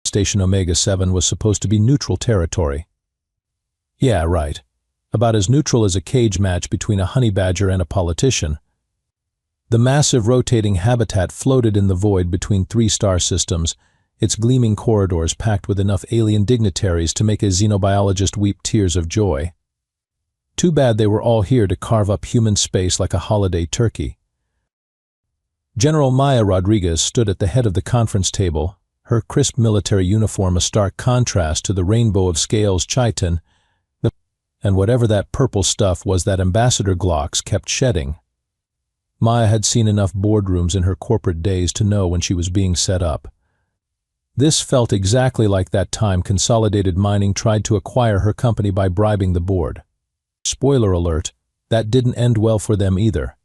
Station Omega-7 was supposed to be neutral territory. Yeah, right. About as neutral as a cage match between a honey badger and a politician. The massive rotating habitat floated in the void between 3 star systems, its gleaming corridors packed with enough alien dignitaries to make a xenobiologist weep tears of joy. Too bad they were all here to carve up human space like a holiday turkey. General Maya Rodriguez stood at the head of the conference table, her crisp military uniform a stark contrast to the rainbow of scales chitin, and whatever that purple stuff was that Ambassador Glocks kept shedding. Maya had seen enough boardrooms in her corporate days to know when she was being set up. This felt exactly like that time Consolidated Mining tried to acquire her company by bribing the board. Spoiler alert, that didn't end well for them either.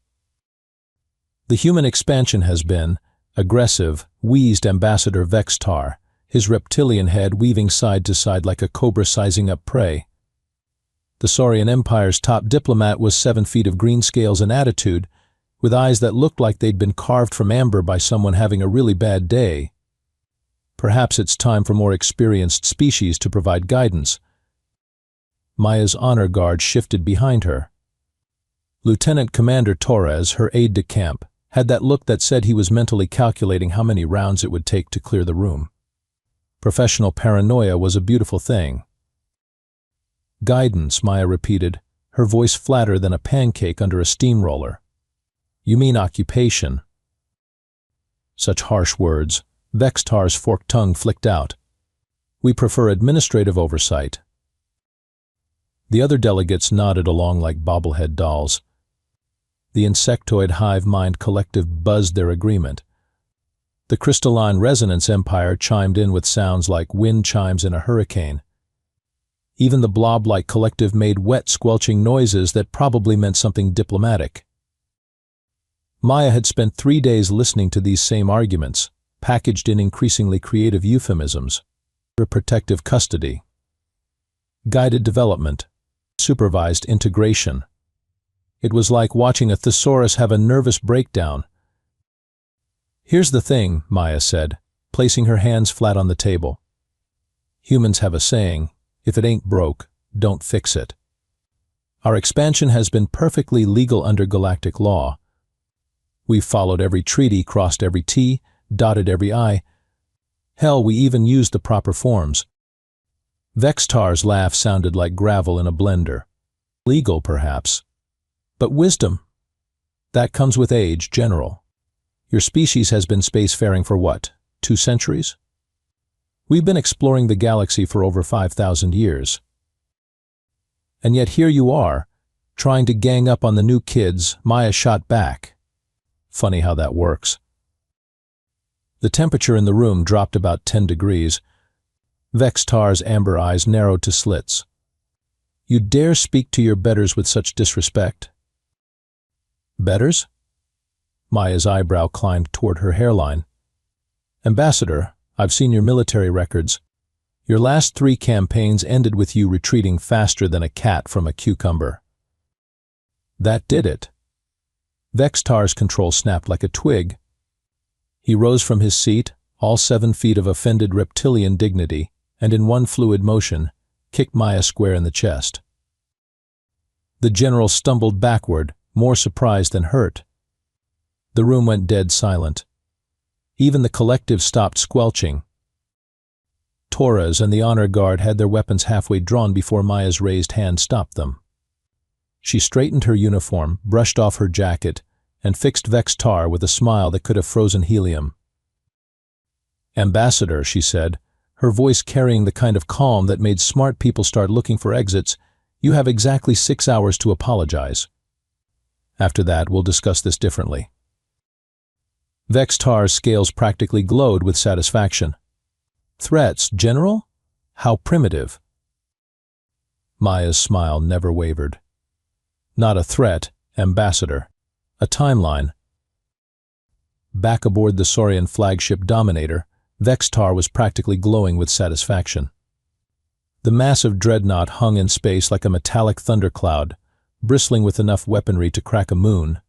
The human expansion has been aggressive, wheezed Ambassador Vextar, his reptilian head weaving side to side like a cobra sizing up prey. The Saurian Empire's top diplomat was 7 feet of green scales and attitude, with eyes that looked like they'd been carved from amber by someone having a really bad day. Perhaps it's time for more experienced species to provide guidance. Maya's honor guard shifted behind her. Lieutenant Commander Torres, her aide-de-camp, had that look that said he was mentally calculating how many rounds it would take to clear the room. Professional paranoia was a beautiful thing. Guidance, Maya repeated, her voice flatter than a pancake under a steamroller. You mean occupation. Such harsh words. Vextar's forked tongue flicked out. We prefer administrative oversight. The other delegates nodded along like bobblehead dolls. The insectoid hive mind collective buzzed their agreement. The crystalline resonance empire chimed in with sounds like wind chimes in a hurricane. Even the blob-like collective made wet, squelching noises that probably meant something diplomatic. Maya had spent 3 days listening to these same arguments, packaged in increasingly creative euphemisms. Protective custody, guided development, supervised integration. It was like watching a thesaurus have a nervous breakdown. Here's the thing, Maya said, placing her hands flat on the table. Humans have a saying, if it ain't broke, don't fix it. Our expansion has been perfectly legal under galactic law. We've followed every treaty, crossed every T, dotted every I. Hell, we even used the proper forms. Vextar's laugh sounded like gravel in a blender. Legal, perhaps. But wisdom. That comes with age, General. Your species has been spacefaring for what, 2 centuries? We've been exploring the galaxy for over 5,000 years. And yet here you are, trying to gang up on the new kids. Maya shot back. Funny how that works. The temperature in the room dropped about 10 degrees. Vextar's amber eyes narrowed to slits. You dare speak to your betters with such disrespect? Betters? Maya's eyebrow climbed toward her hairline. Ambassador, I've seen your military records. Your last 3 campaigns ended with you retreating faster than a cat from a cucumber. That did it. Vextar's control snapped like a twig. He rose from his seat, all 7 feet of offended reptilian dignity, and in one fluid motion, kicked Maya square in the chest. The general stumbled backward, more surprised than hurt. The room went dead silent. Even the collective stopped squelching. Torres and the honor guard had their weapons halfway drawn before Maya's raised hand stopped them. She straightened her uniform, brushed off her jacket, and fixed Vextar with a smile that could have frozen helium. Ambassador, she said, her voice carrying the kind of calm that made smart people start looking for exits, you have exactly 6 hours to apologize. After that, we'll discuss this differently. Vextar's scales practically glowed with satisfaction. Threats, General? How primitive. Maya's smile never wavered. Not a threat, Ambassador. A timeline. Back aboard the Saurian flagship Dominator, Vextar was practically glowing with satisfaction. The massive dreadnought hung in space like a metallic thundercloud, bristling with enough weaponry to crack a moon.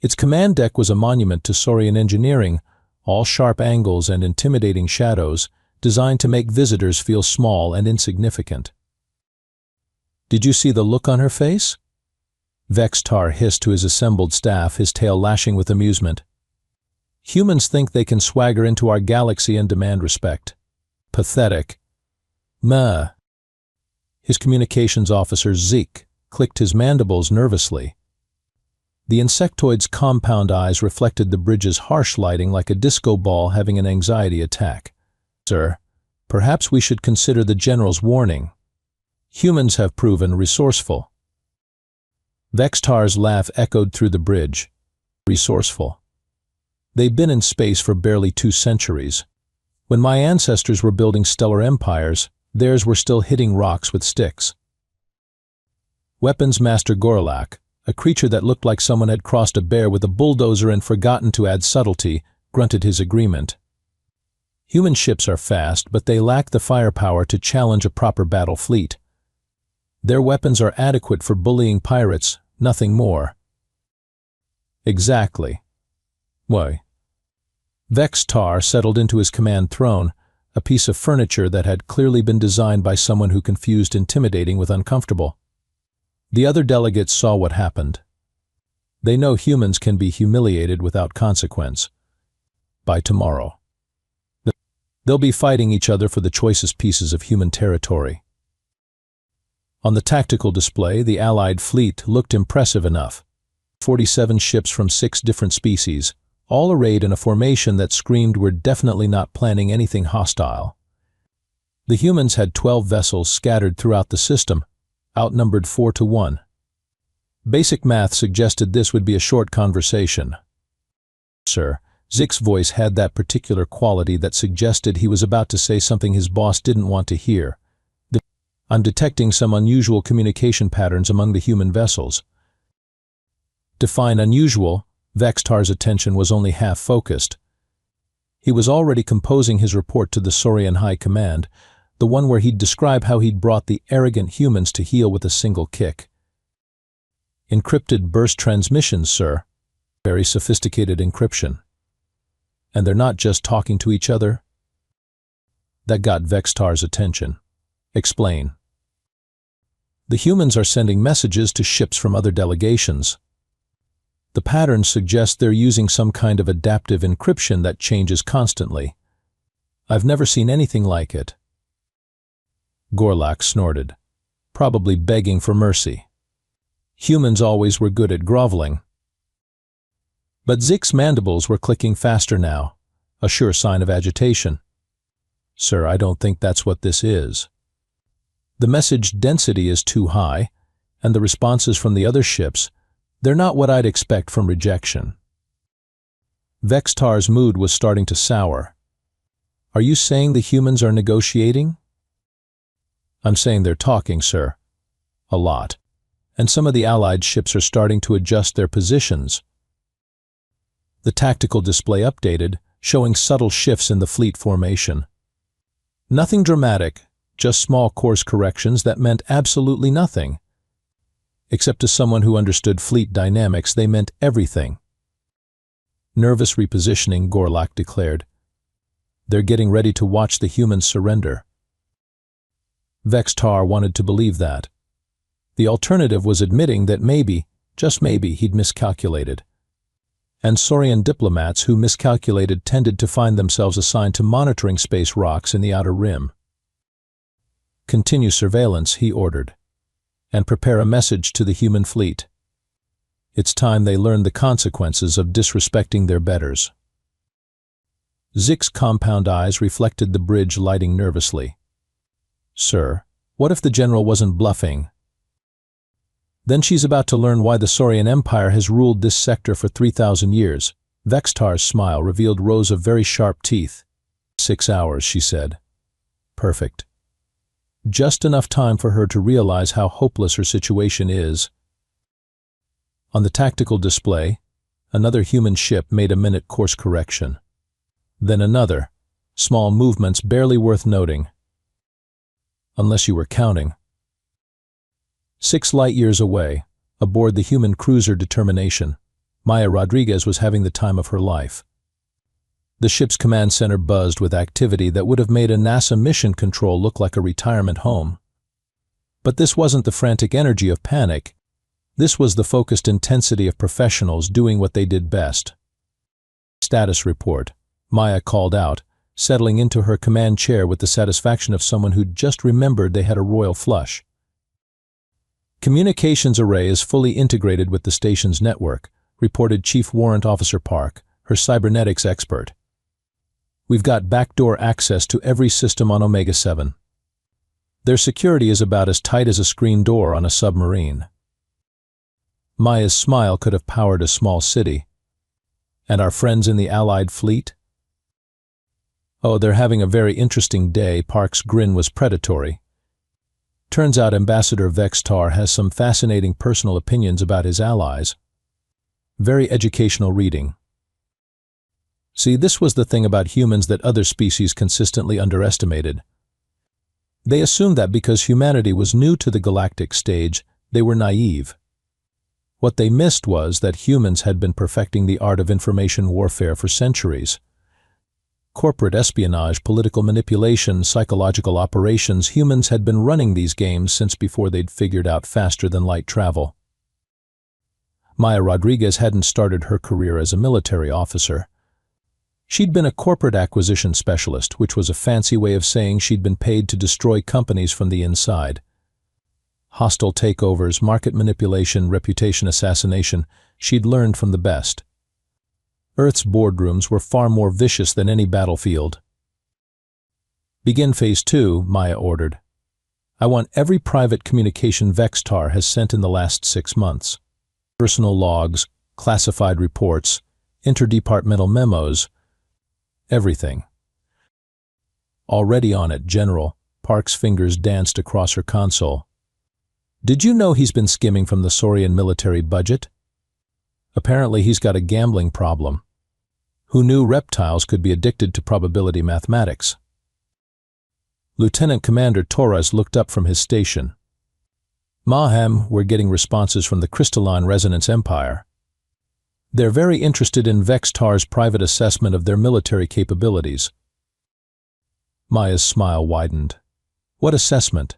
Its command deck was a monument to Saurian engineering, all sharp angles and intimidating shadows, designed to make visitors feel small and insignificant. Did you see the look on her face? Vex-Tar hissed to his assembled staff, his tail lashing with amusement. Humans think they can swagger into our galaxy and demand respect. Pathetic. Meh. His communications officer, Zeke, clicked his mandibles nervously. The insectoid's compound eyes reflected the bridge's harsh lighting like a disco ball having an anxiety attack. Sir, perhaps we should consider the General's warning. Humans have proven resourceful. Vex-Tar's laugh echoed through the bridge. Resourceful. They've been in space for barely 2 centuries. When my ancestors were building stellar empires, theirs were still hitting rocks with sticks. Weapons Master Gorlak, a creature that looked like someone had crossed a bear with a bulldozer and forgotten to add subtlety, grunted his agreement. Human ships are fast, but they lack the firepower to challenge a proper battle fleet. Their weapons are adequate for bullying pirates, nothing more. Exactly. Why? Vex-Tar settled into his command throne, a piece of furniture that had clearly been designed by someone who confused intimidating with uncomfortable. The other delegates saw what happened. They know humans can be humiliated without consequence. By tomorrow, they'll be fighting each other for the choicest pieces of human territory. On the tactical display, the Allied fleet looked impressive enough. 47 ships from 6 different species, all arrayed in a formation that screamed we're definitely not planning anything hostile. The humans had 12 vessels scattered throughout the system, outnumbered 4 to 1. Basic math suggested this would be a short conversation. Sir, Zeke's voice had that particular quality that suggested he was about to say something his boss didn't want to hear. I'm detecting some unusual communication patterns among the human vessels. Define unusual. Vex-Tar's attention was only half focused. He was already composing his report to the Saurian High Command, the one where he'd describe how he'd brought the arrogant humans to heel with a single kick. Encrypted burst transmissions, sir. Very sophisticated encryption. And they're not just talking to each other. That got Vex-Tar's attention. Explain. The humans are sending messages to ships from other delegations. The pattern suggests they're using some kind of adaptive encryption that changes constantly. I've never seen anything like it. Gorlak snorted, probably begging for mercy. Humans always were good at groveling. But Zeke's mandibles were clicking faster now, a sure sign of agitation. Sir, I don't think that's what this is. The message density is too high, and the responses from the other ships, they're not what I'd expect from rejection. Vex-Tar's mood was starting to sour. Are you saying the humans are negotiating? I'm saying they're talking, sir. A lot. And some of the Allied ships are starting to adjust their positions. The tactical display updated, showing subtle shifts in the fleet formation. Nothing dramatic, just small course corrections that meant absolutely nothing. Except to someone who understood fleet dynamics, they meant everything. Nervous repositioning, Gorlak declared. They're getting ready to watch the humans surrender. Vex-Tar wanted to believe that. The alternative was admitting that maybe, just maybe, he'd miscalculated. And Saurian diplomats who miscalculated tended to find themselves assigned to monitoring space rocks in the outer rim. Continue surveillance, he ordered, and prepare a message to the human fleet. It's time they learned the consequences of disrespecting their betters. Zeke's compound eyes reflected the bridge lighting nervously. Sir, what if the general wasn't bluffing? Then she's about to learn why the Saurian Empire has ruled this sector for 3,000 years. Vex-Tar's smile revealed rows of very sharp teeth. 6 hours, she said. Perfect. Just enough time for her to realize how hopeless her situation is. On the tactical display, another human ship made a minute course correction. Then another, small movements barely worth noting. Unless you were counting. 6 light-years away, aboard the human cruiser Determination, Maya Rodriguez was having the time of her life. The ship's command center buzzed with activity that would have made a NASA mission control look like a retirement home. But this wasn't the frantic energy of panic. This was the focused intensity of professionals doing what they did best. Status report, Maya called out, settling into her command chair with the satisfaction of someone who'd just remembered they had a royal flush. Communications array is fully integrated with the station's network, reported Chief Warrant Officer Park, her cybernetics expert. We've got backdoor access to every system on Omega-7. Their security is about as tight as a screen door on a submarine. Maya's smile could have powered a small city. And our friends in the Allied fleet? Oh, they're having a very interesting day. Park's grin was predatory. Turns out Ambassador Vextar has some fascinating personal opinions about his allies. Very educational reading. See, this was the thing about humans that other species consistently underestimated. They assumed that because humanity was new to the galactic stage, they were naive. What they missed was that humans had been perfecting the art of information warfare for centuries. Corporate espionage, political manipulation, psychological operations, humans had been running these games since before they'd figured out faster-than-light travel. Maya Rodriguez hadn't started her career as a military officer. She'd been a corporate acquisition specialist, which was a fancy way of saying she'd been paid to destroy companies from the inside. Hostile takeovers, market manipulation, reputation assassination, she'd learned from the best. Earth's boardrooms were far more vicious than any battlefield. Begin Phase 2, Maya ordered. I want every private communication Vextar has sent in the last 6 months. Personal logs, classified reports, interdepartmental memos, everything. Already on it, General. Park's fingers danced across her console. Did you know he's been skimming from the Saurian military budget? Apparently he's got a gambling problem. Who knew reptiles could be addicted to probability mathematics? Lieutenant Commander Torres looked up from his station. Maham, we're getting responses from the Crystalline Resonance Empire. They're very interested in Vextar's private assessment of their military capabilities. Maya's smile widened. What assessment?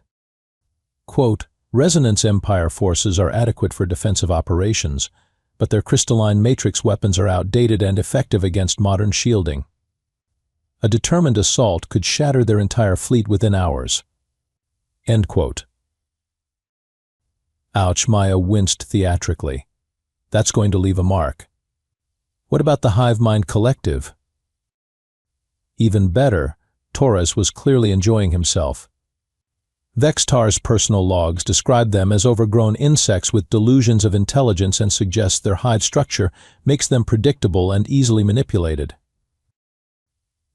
Quote, Resonance Empire forces are adequate for defensive operations, but their crystalline matrix weapons are outdated and effective against modern shielding. A determined assault could shatter their entire fleet within hours. End quote. Ouch, Maya winced theatrically. That's going to leave a mark. What about the Hive Mind Collective? Even better, Torres was clearly enjoying himself. Vextar's personal logs describe them as overgrown insects with delusions of intelligence and suggest their hive structure makes them predictable and easily manipulated.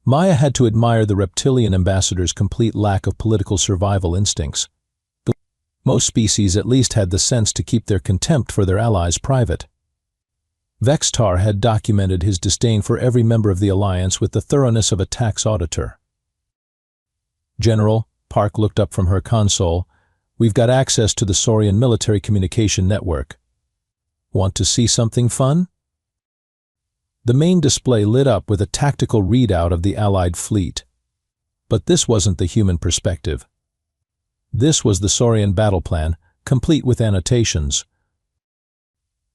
Maya had to admire the reptilian ambassador's complete lack of political survival instincts. Most species at least had the sense to keep their contempt for their allies private. Vextar had documented his disdain for every member of the alliance with the thoroughness of a tax auditor. General, Park looked up from her console, we've got access to the Saurian military communication network. Want to see something fun? The main display lit up with a tactical readout of the Allied fleet. But this wasn't the human perspective. This was the Saurian battle plan, complete with annotations.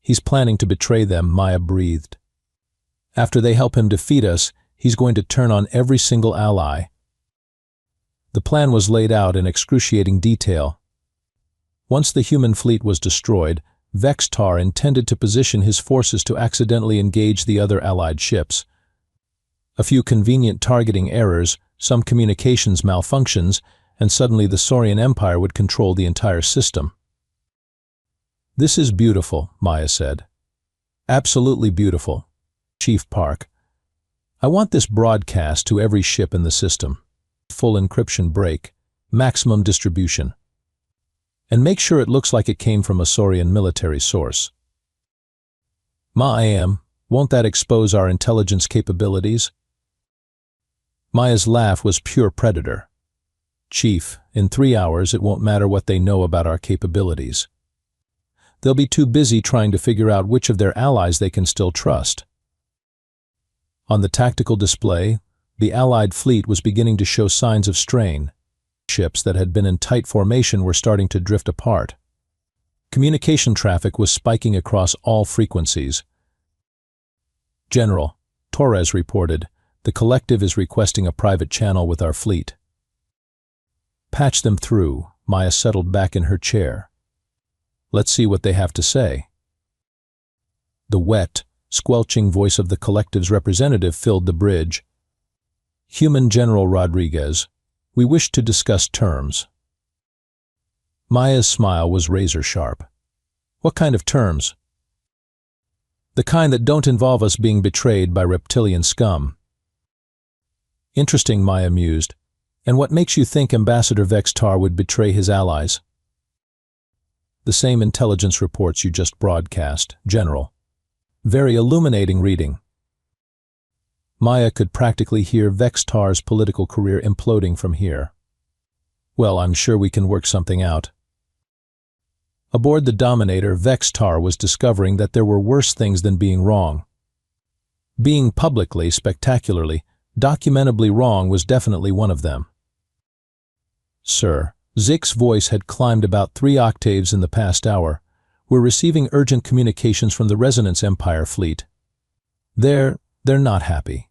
He's planning to betray them, Maya breathed. After they help him defeat us, he's going to turn on every single ally. The plan was laid out in excruciating detail. Once the human fleet was destroyed, Vextar intended to position his forces to accidentally engage the other Allied ships. A few convenient targeting errors, some communications malfunctions, and suddenly the Saurian Empire would control the entire system. This is beautiful, Maya said. Absolutely beautiful. Chief Park, I want this broadcast to every ship in the system. Full encryption break, maximum distribution. And make sure it looks like it came from a Saurian military source. Won't that expose our intelligence capabilities? Maya's laugh was pure predator. Chief, in 3 hours it won't matter what they know about our capabilities. They'll be too busy trying to figure out which of their allies they can still trust. On the tactical display, the Allied fleet was beginning to show signs of strain. Ships that had been in tight formation were starting to drift apart. Communication traffic was spiking across all frequencies. "General," Torres reported, "the collective is requesting a private channel with our fleet." "Patch them through." Maya settled back in her chair. "Let's see what they have to say." The wet, squelching voice of the collective's representative filled the bridge. "Human General Rodriguez, we wish to discuss terms." Maya's smile was razor-sharp. "What kind of terms?" "The kind that don't involve us being betrayed by reptilian scum." "Interesting," Maya mused. "And what makes you think Ambassador Vextar would betray his allies?" "The same intelligence reports you just broadcast, General." "Very illuminating reading." Maya could practically hear Vextar's political career imploding from here. "Well, I'm sure we can work something out." Aboard the Dominator, Vextar was discovering that there were worse things than being wrong. Being publicly, spectacularly, documentably wrong was definitely one of them. "Sir," Zik's voice had climbed about 3 octaves in the past hour. "We're receiving urgent communications from the Resonance Empire fleet. They're not happy."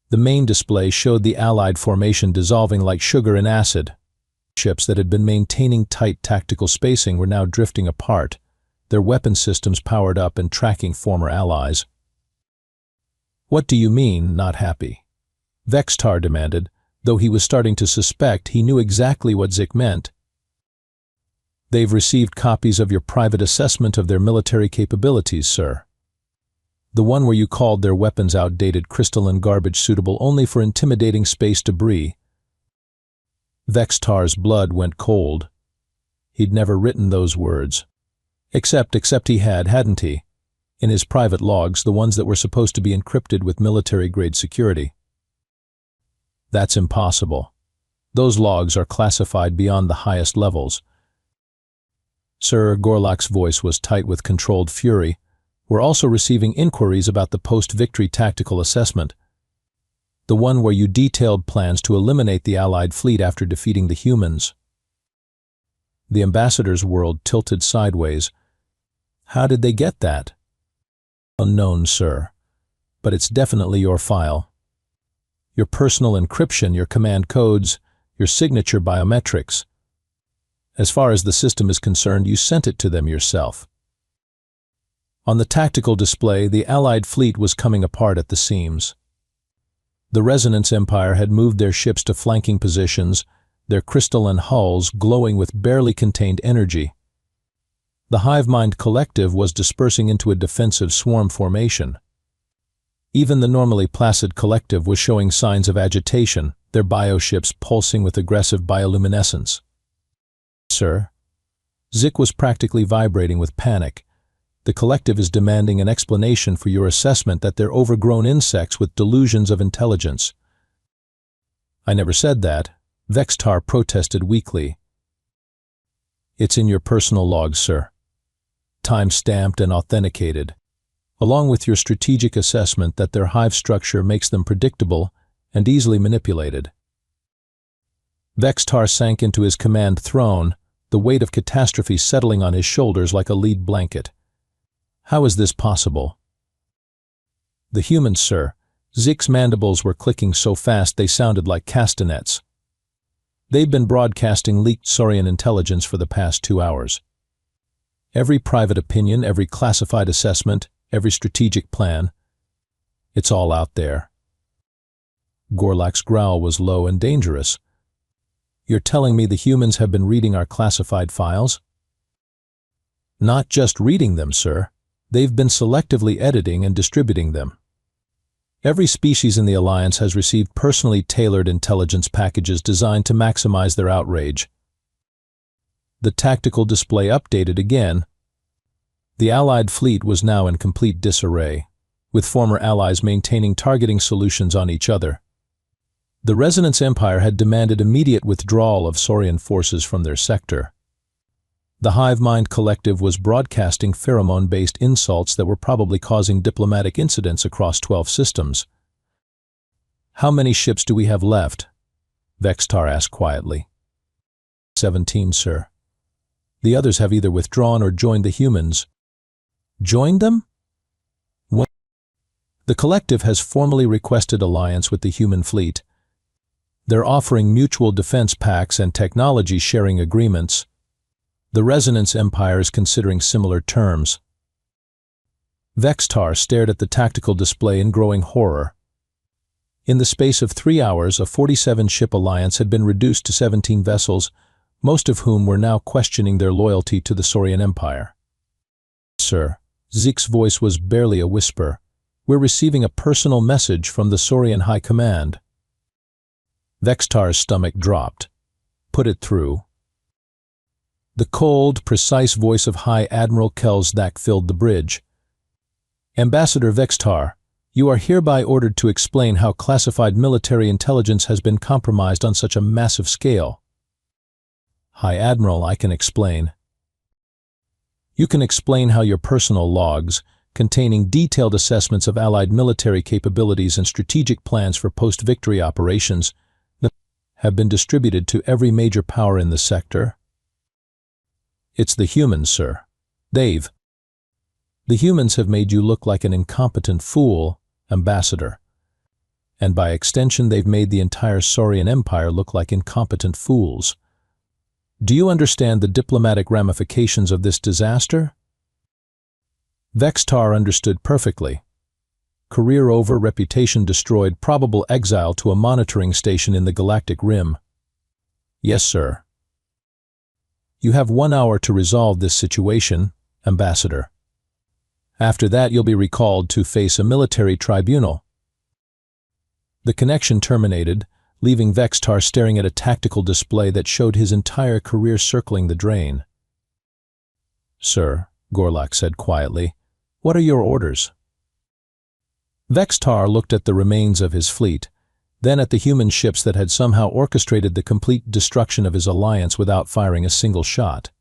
The main display showed the Allied formation dissolving like sugar in acid. Ships that had been maintaining tight tactical spacing were now drifting apart, their weapon systems powered up and tracking former allies. "What do you mean, not happy?" Vextar demanded, though he was starting to suspect he knew exactly what Zik meant. "They've received copies of your private assessment of their military capabilities, sir. The one where you called their weapons outdated crystalline garbage suitable only for intimidating space debris." Vextar's blood went cold. He'd never written those words. Except he had, hadn't he? In his private logs, the ones that were supposed to be encrypted with military-grade security. "That's impossible. Those logs are classified beyond the highest levels." "Sir," Gorlak's voice was tight with controlled fury, "we're also receiving inquiries about the post-victory tactical assessment. The one where you detailed plans to eliminate the Allied fleet after defeating the humans." The ambassador's world tilted sideways. "How did they get that?" "Unknown, sir. But it's definitely your file. Your personal encryption, your command codes, your signature biometrics. As far as the system is concerned, you sent it to them yourself." On the tactical display, the Allied fleet was coming apart at the seams. The Resonance Empire had moved their ships to flanking positions, their crystalline hulls glowing with barely contained energy. The hive mind collective was dispersing into a defensive swarm formation. Even the normally placid collective was showing signs of agitation, their bioships pulsing with aggressive bioluminescence. "Sir?" Zik was practically vibrating with panic. "The collective is demanding an explanation for your assessment that they're overgrown insects with delusions of intelligence." "I never said that," Vextar protested weakly. "It's in your personal logs, sir. Time-stamped and authenticated, along with your strategic assessment that their hive structure makes them predictable and easily manipulated." Vextar sank into his command throne, the weight of catastrophe settling on his shoulders like a lead blanket. "How is this possible?" "The humans, sir." Zik's mandibles were clicking so fast they sounded like castanets. "They've been broadcasting leaked Saurian intelligence for the past 2 hours. Every private opinion, every classified assessment, every strategic plan. It's all out there." Gorlak's growl was low and dangerous. "You're telling me the humans have been reading our classified files?" "Not just reading them, sir. They've been selectively editing and distributing them. Every species in the Alliance has received personally tailored intelligence packages designed to maximize their outrage." The tactical display updated again. The Allied fleet was now in complete disarray, with former allies maintaining targeting solutions on each other. The Resonance Empire had demanded immediate withdrawal of Saurian forces from their sector. The Hive Mind Collective was broadcasting pheromone-based insults that were probably causing diplomatic incidents across 12 systems. "How many ships do we have left?" Vextar asked quietly. 17, sir. The others have either withdrawn or joined the humans. Joined them? When? The collective has formally requested alliance with the human fleet. They're offering mutual defense pacts and technology sharing agreements. The Resonance Empire is considering similar terms. Vextar stared at the tactical display in growing horror. In the space of 3 hours, a 47-ship alliance had been reduced to 17 vessels, most of whom were now questioning their loyalty to the Saurian Empire. "Sir," Zeke's voice was barely a whisper, "we're receiving a personal message from the Saurian High Command." Vextar's stomach dropped. "Put it through." The cold, precise voice of High Admiral Kelsdak filled the bridge. "Ambassador Vextar, you are hereby ordered to explain how classified military intelligence has been compromised on such a massive scale." "High Admiral, I can explain." "You can explain how your personal logs, containing detailed assessments of Allied military capabilities and strategic plans for post-victory operations, have been distributed to every major power in the sector." "It's the humans, sir. The humans have made you look like an incompetent fool, Ambassador. And by extension, they've made the entire Saurian Empire look like incompetent fools. Do you understand the diplomatic ramifications of this disaster?" Vextar understood perfectly. Career over, reputation destroyed, probable exile to a monitoring station in the Galactic Rim. "Yes, sir." "You have 1 hour to resolve this situation, Ambassador. After that, you'll be recalled to face a military tribunal." The connection terminated, leaving Vextar staring at a tactical display that showed his entire career circling the drain. "Sir," Gorlak said quietly, "what are your orders?" Vextar looked at the remains of his fleet, then at the human ships that had somehow orchestrated the complete destruction of his alliance without firing a single shot.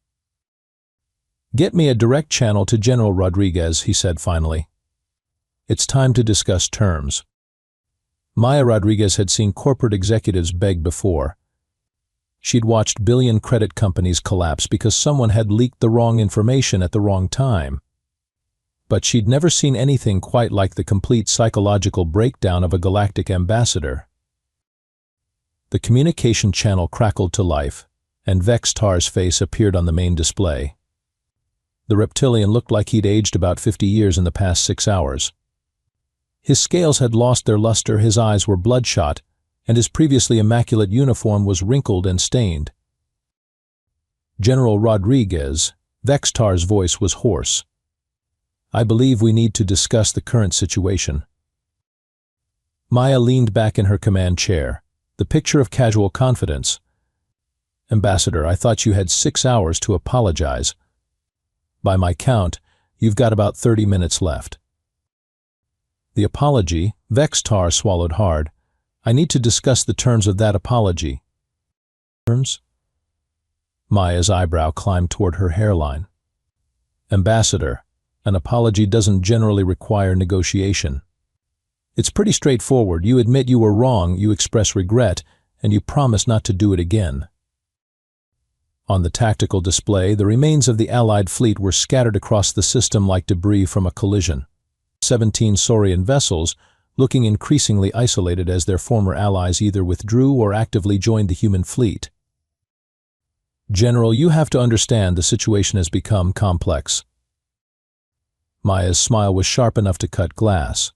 "Get me a direct channel to General Rodriguez," he said finally. "It's time to discuss terms." Maya Rodriguez had seen corporate executives beg before. She'd watched billion credit companies collapse because someone had leaked the wrong information at the wrong time. But she'd never seen anything quite like the complete psychological breakdown of a galactic ambassador. The communication channel crackled to life, and Vextar's face appeared on the main display. The reptilian looked like he'd aged about 50 years in the past 6 hours. His scales had lost their luster, his eyes were bloodshot, and his previously immaculate uniform was wrinkled and stained. "General Rodriguez," Vextar's voice was hoarse. "I believe we need to discuss the current situation." Maya leaned back in her command chair, the picture of casual confidence. "Ambassador, I thought you had 6 hours to apologize. By my count, you've got about 30 minutes left." "The apology?" Vextar swallowed hard. "I need to discuss the terms of that apology." "Terms?" Maya's eyebrow climbed toward her hairline. "Ambassador, an apology doesn't generally require negotiation. It's pretty straightforward. You admit you were wrong, you express regret, and you promise not to do it again." On the tactical display, the remains of the Allied fleet were scattered across the system like debris from a collision. 17 Saurian vessels, looking increasingly isolated as their former allies either withdrew or actively joined the human fleet. "General, you have to understand the situation has become complex." Maya's smile was sharp enough to cut glass.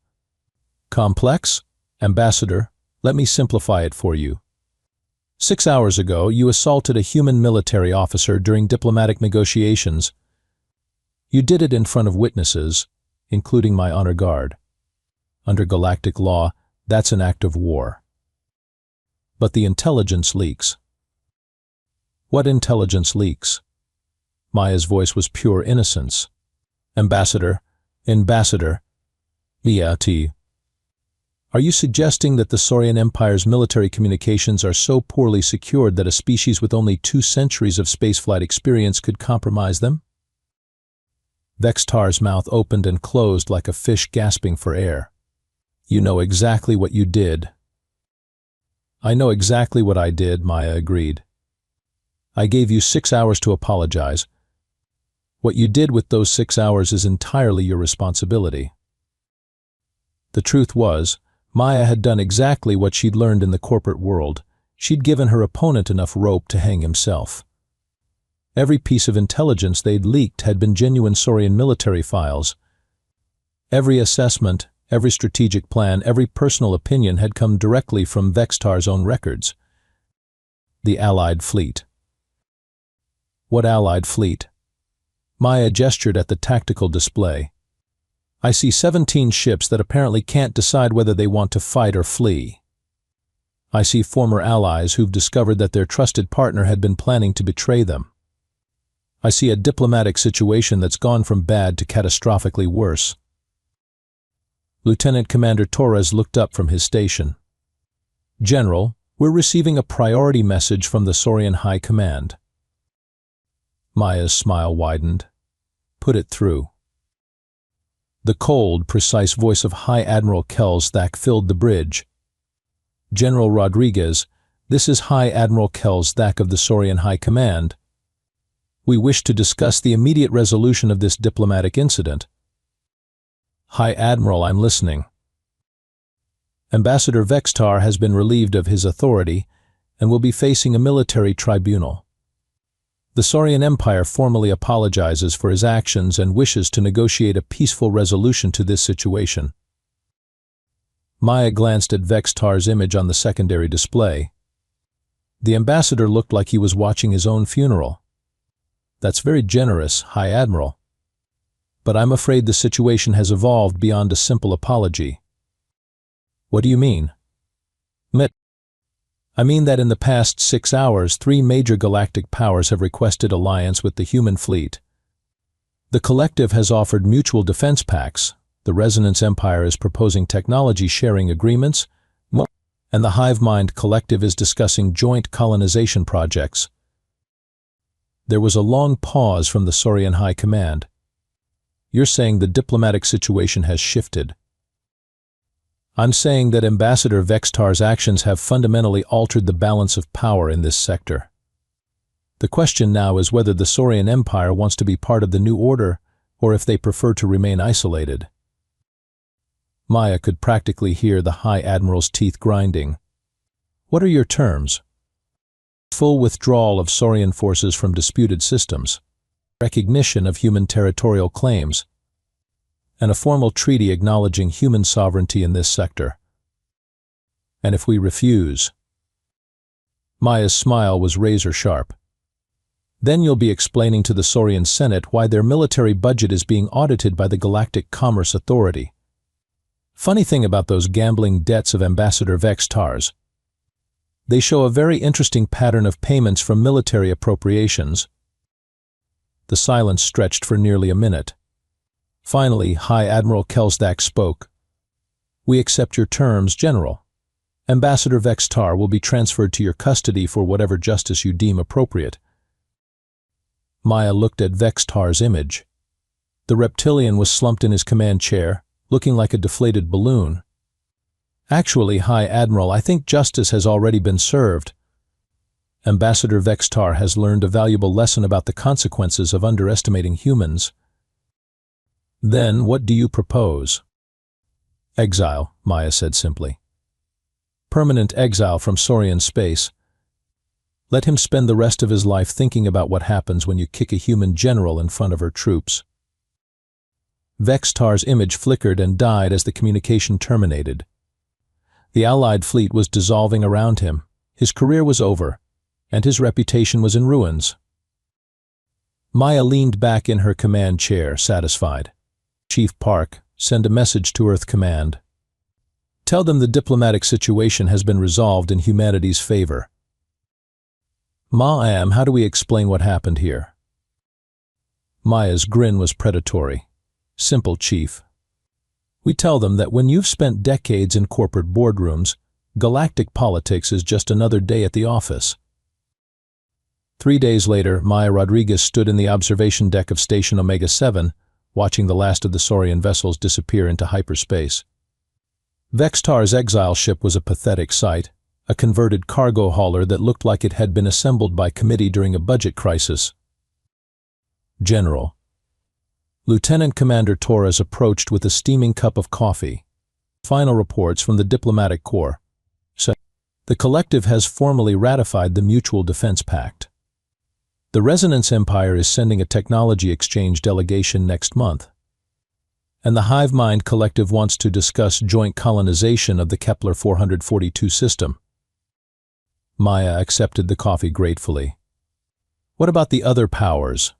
"Complex? Ambassador, let me simplify it for you. 6 hours ago, you assaulted a human military officer during diplomatic negotiations. You did it in front of witnesses, including my honor guard. Under galactic law, that's an act of war. But the intelligence leaks." "What intelligence leaks?" Maya's voice was pure innocence. Ambassador, Are you suggesting that the Saurian Empire's military communications are so poorly secured that a species with only 2 centuries of spaceflight experience could compromise them? Vextar's mouth opened and closed like a fish gasping for air. You know exactly what you did. I know exactly what I did, Maya agreed. I gave you 6 hours to apologize. What you did with those 6 hours is entirely your responsibility. The truth was, Maya had done exactly what she'd learned in the corporate world. She'd given her opponent enough rope to hang himself. Every piece of intelligence they'd leaked had been genuine Saurian military files. Every assessment, every strategic plan, every personal opinion had come directly from Vextar's own records. The Allied fleet. What Allied fleet? Maya gestured at the tactical display. I see 17 ships that apparently can't decide whether they want to fight or flee. I see former allies who've discovered that their trusted partner had been planning to betray them. I see a diplomatic situation that's gone from bad to catastrophically worse. Lieutenant Commander Torres looked up from his station. General, we're receiving a priority message from the Saurian High Command. Maya's smile widened. Put it through. The cold, precise voice of High Admiral Kelzdak filled the bridge. General Rodriguez, this is High Admiral Kelzdak of the Saurian High Command. We wish to discuss the immediate resolution of this diplomatic incident. High Admiral, I'm listening. Ambassador Vextar has been relieved of his authority and will be facing a military tribunal. The Saurian Empire formally apologizes for his actions and wishes to negotiate a peaceful resolution to this situation. Maya glanced at Vextar's image on the secondary display. The ambassador looked like he was watching his own funeral. That's very generous, High Admiral. But I'm afraid the situation has evolved beyond a simple apology. What do you mean? I mean that in the past 6 hours, 3 major galactic powers have requested alliance with the human fleet. The collective has offered mutual defense pacts, the Resonance Empire is proposing technology-sharing agreements, and the Hive Mind Collective is discussing joint colonization projects. There was a long pause from the Saurian High Command. You're saying the diplomatic situation has shifted. I'm saying that Ambassador Vextar's actions have fundamentally altered the balance of power in this sector. The question now is whether the Saurian Empire wants to be part of the new order or if they prefer to remain isolated. Maya could practically hear the High Admiral's teeth grinding. What are your terms? Full withdrawal of Saurian forces from disputed systems, recognition of human territorial claims, and a formal treaty acknowledging human sovereignty in this sector. And if we refuse? Maya's smile was razor-sharp. Then you'll be explaining to the Saurian Senate why their military budget is being audited by the Galactic Commerce Authority. Funny thing about those gambling debts of Ambassador Vextar's. They show a very interesting pattern of payments from military appropriations. The silence stretched for nearly a minute. Finally, High Admiral Kelzdak spoke. We accept your terms, General. Ambassador Vextar will be transferred to your custody for whatever justice you deem appropriate. Maya looked at Vextar's image. The reptilian was slumped in his command chair, looking like a deflated balloon. Actually, High Admiral, I think justice has already been served. Ambassador Vextar has learned a valuable lesson about the consequences of underestimating humans. Then, what do you propose? Exile, Maya said simply. Permanent exile from Saurian space. Let him spend the rest of his life thinking about what happens when you kick a human general in front of her troops. Vextar's image flickered and died as the communication terminated. The Allied fleet was dissolving around him. His career was over, and his reputation was in ruins. Maya leaned back in her command chair, satisfied. Chief Park, send a message to Earth Command. Tell them the diplomatic situation has been resolved in humanity's favor. Ma'am, how do we explain what happened here? Maya's grin was predatory. Simple, Chief. We tell them that when you've spent decades in corporate boardrooms, galactic politics is just another day at the office. 3 days later, Maya Rodriguez stood in the observation deck of Station Omega-7, watching the last of the Saurian vessels disappear into hyperspace. Vextar's exile ship was a pathetic sight, a converted cargo hauler that looked like it had been assembled by committee during a budget crisis. General. Lieutenant Commander Torres approached with a steaming cup of coffee. Final reports from the Diplomatic Corps said, the collective has formally ratified the Mutual Defense Pact. The Resonance Empire is sending a technology exchange delegation next month. And the Hive Mind Collective wants to discuss joint colonization of the Kepler 442 system. Maya accepted the coffee gratefully. What about the other powers?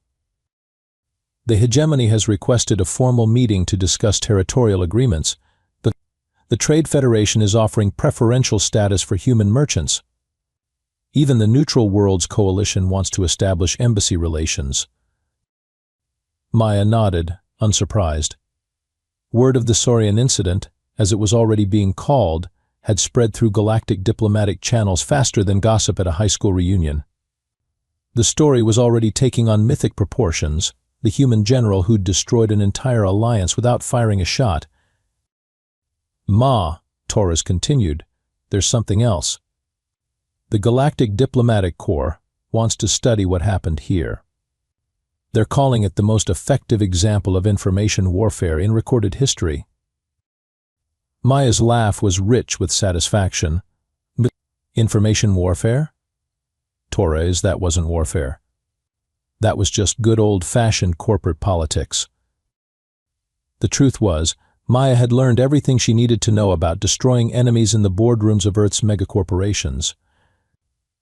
The hegemony has requested a formal meeting to discuss territorial agreements. The Trade Federation is offering preferential status for human merchants. Even the Neutral Worlds Coalition wants to establish embassy relations. Maya nodded, unsurprised. Word of the Saurian incident, as it was already being called, had spread through galactic diplomatic channels faster than gossip at a high school reunion. The story was already taking on mythic proportions, the human general who'd destroyed an entire alliance without firing a shot. Torres continued, there's something else. The Galactic Diplomatic Corps wants to study what happened here. They're calling it the most effective example of information warfare in recorded history. Maya's laugh was rich with satisfaction. But information warfare? Torres, that wasn't warfare. That was just good old-fashioned corporate politics. The truth was, Maya had learned everything she needed to know about destroying enemies in the boardrooms of Earth's megacorporations.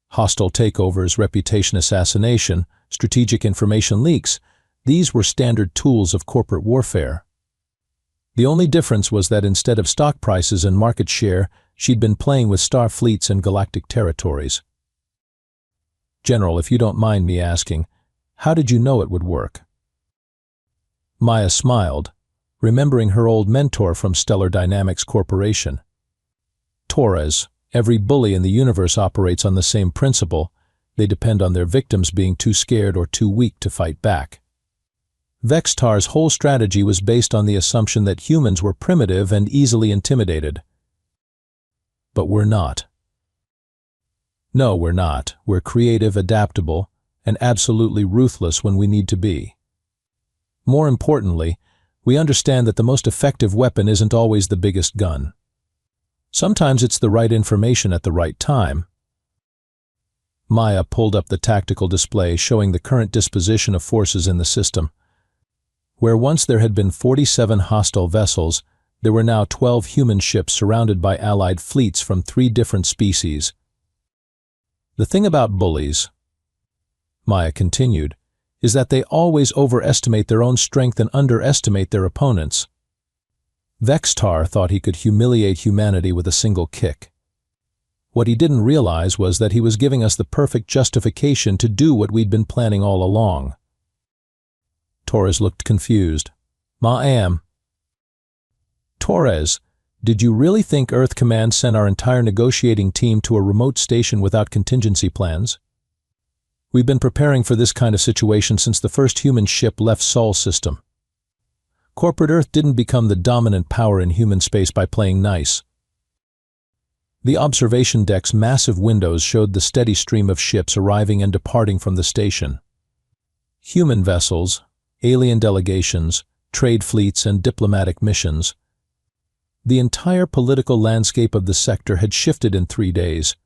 Hostile takeovers, reputation assassination, strategic information leaks, these were standard tools of corporate warfare. The only difference was that instead of stock prices and market share, she'd been playing with star fleets and galactic territories. General, if you don't mind me asking, how did you know it would work? Maya smiled, remembering her old mentor from Stellar Dynamics Corporation. Torres, every bully in the universe operates on the same principle. They depend on their victims being too scared or too weak to fight back. Vextar's whole strategy was based on the assumption that humans were primitive and easily intimidated. But we're not. No, we're not. We're creative, adaptable, and absolutely ruthless when we need to be. More importantly, we understand that the most effective weapon isn't always the biggest gun. Sometimes it's the right information at the right time. Maya pulled up the tactical display showing the current disposition of forces in the system. Where once there had been 47 hostile vessels, there were now 12 human ships surrounded by allied fleets from 3 different species. The thing about bullies, Maya continued, is that they always overestimate their own strength and underestimate their opponents. Vextar thought he could humiliate humanity with a single kick. What he didn't realize was that he was giving us the perfect justification to do what we'd been planning all along. Torres looked confused. Torres, did you really think Earth Command sent our entire negotiating team to a remote station without contingency plans? We've been preparing for this kind of situation since the first human ship left Sol system. Corporate Earth didn't become the dominant power in human space by playing nice. The observation deck's massive windows showed the steady stream of ships arriving and departing from the station. Human vessels, alien delegations, trade fleets, and diplomatic missions. The entire political landscape of the sector had shifted in 3 days.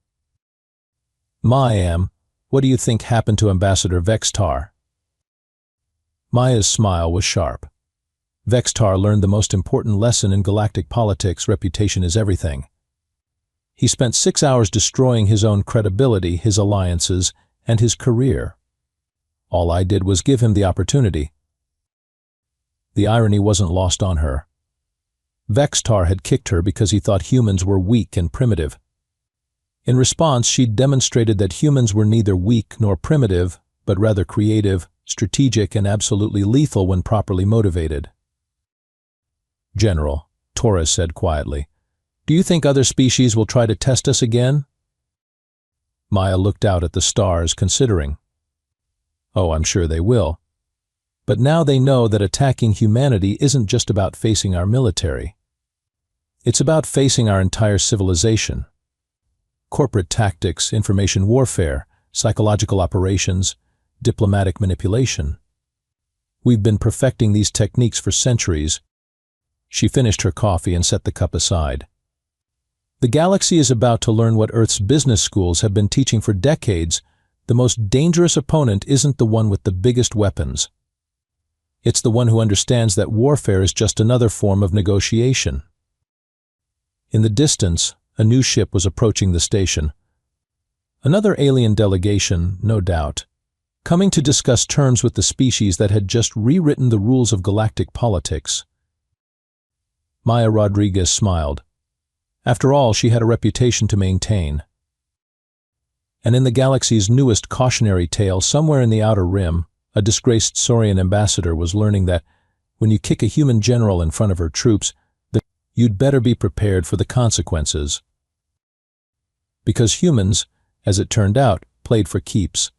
What do you think happened to Ambassador Vextar? Maya's smile was sharp. Vextar learned the most important lesson in galactic politics: reputation is everything. He spent 6 hours destroying his own credibility, his alliances, and his career. All I did was give him the opportunity. The irony wasn't lost on her. Vextar had kicked her because he thought humans were weak and primitive. In response, she'd demonstrated that humans were neither weak nor primitive, but rather creative, strategic, and absolutely lethal when properly motivated. General, Torres said quietly. "Do you think other species will try to test us again?" Maya looked out at the stars, considering. "Oh, I'm sure they will. But now they know that attacking humanity isn't just about facing our military. It's about facing our entire civilization. Corporate tactics, information warfare, psychological operations, diplomatic manipulation. We've been perfecting these techniques for centuries." She finished her coffee and set the cup aside. "The galaxy is about to learn what Earth's business schools have been teaching for decades. The most dangerous opponent isn't the one with the biggest weapons. It's the one who understands that warfare is just another form of negotiation." In the distance, a new ship was approaching the station. Another alien delegation, no doubt, coming to discuss terms with the species that had just rewritten the rules of galactic politics. Maya Rodriguez smiled. After all, she had a reputation to maintain. And in the galaxy's newest cautionary tale, somewhere in the Outer Rim, a disgraced Saurian ambassador was learning that when you kick a human general in front of her troops, you'd better be prepared for the consequences. Because humans, as it turned out, played for keeps.